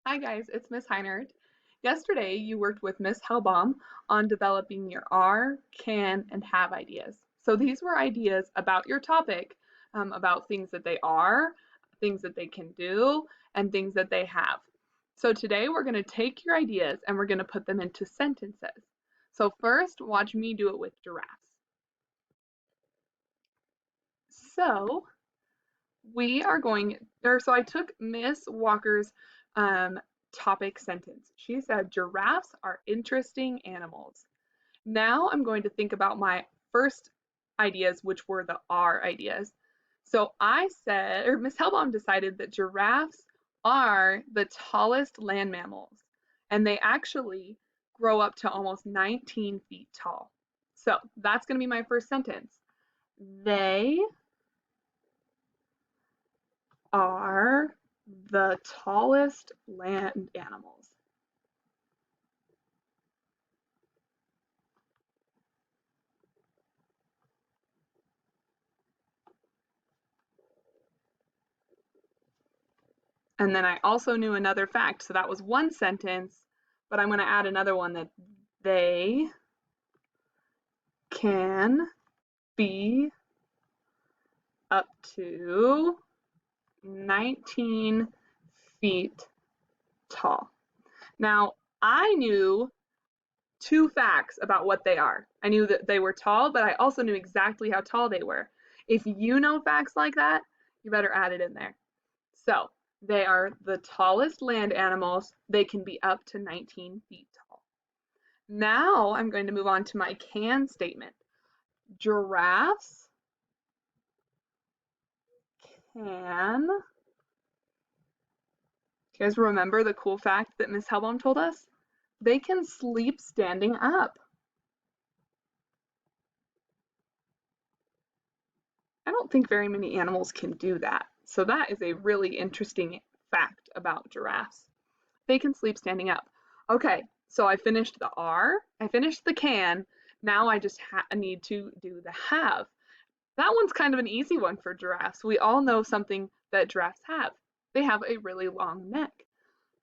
Hi guys, it's Miss Heinert. Yesterday you worked with Miss Hellbaum on developing your are, can, and have ideas. So these were ideas about your topic, about things that they are, things that they can do, and things that they have. So today we're going to take your ideas and we're going to put them into sentences. So first, watch me do it with giraffes. So we are going, so I took Miss Walker's um, topic sentence. She said, giraffes are interesting animals. Now I'm going to think about my first ideas, which were the are ideas. So I said, or Miss Hellbaum decided that giraffes are the tallest land mammals, and they actually grow up to almost 19 feet tall. So that's going to be my first sentence. They are the tallest land animals. And then I also knew another fact, so that was one sentence, but I'm going to add another one that they can be up to 19 feet tall. Now, I knew two facts about what they are. I knew that they were tall, but I also knew exactly how tall they were. If you know facts like that, you better add it in there. So, they are the tallest land animals. They can be up to 19 feet tall. Now, I'm going to move on to my can statement. Giraffes can. You guys remember the cool fact that Miss Hellbaum told us? They can sleep standing up. I don't think very many animals can do that. So that is a really interesting fact about giraffes. They can sleep standing up. Okay, so I finished the are, I finished the can. Now I just need to do the have. That one's kind of an easy one for giraffes. We all know something that giraffes have. They have a really long neck.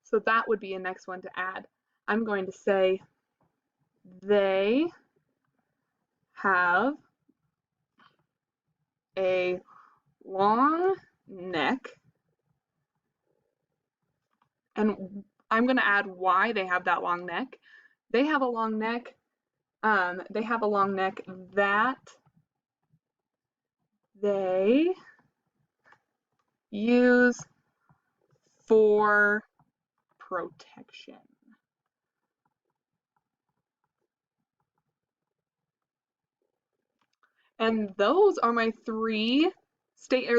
So that would be a next one to add. I'm going to say they have a long neck, and I'm going to add why they have that long neck. They have a long neck. They have a long neck that they use for protection. And those are my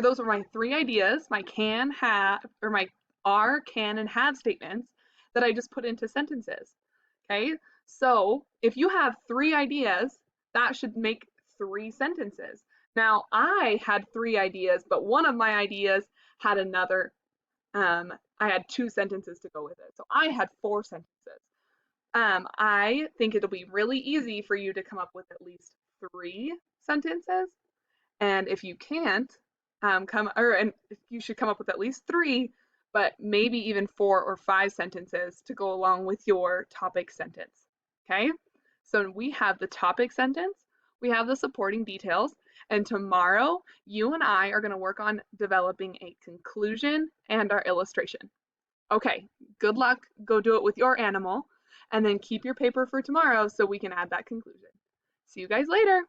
those are my three ideas, my can, have, or my are, can, and have statements that I just put into sentences. Okay, so if you have three ideas, that should make three sentences. Now, I had three ideas, but one of my ideas had another, I had two sentences to go with it. So I had four sentences. I think it'll be really easy for you to come up with at least three sentences. And if you can't, and you should come up with at least three, but maybe even 4 or 5 sentences to go along with your topic sentence. Okay? So we have the topic sentence, we have the supporting details, and tomorrow you and I are going to work on developing a conclusion and our illustration. Okay, good luck. Go do it with your animal, and then keep your paper for tomorrow so we can add that conclusion. See you guys later.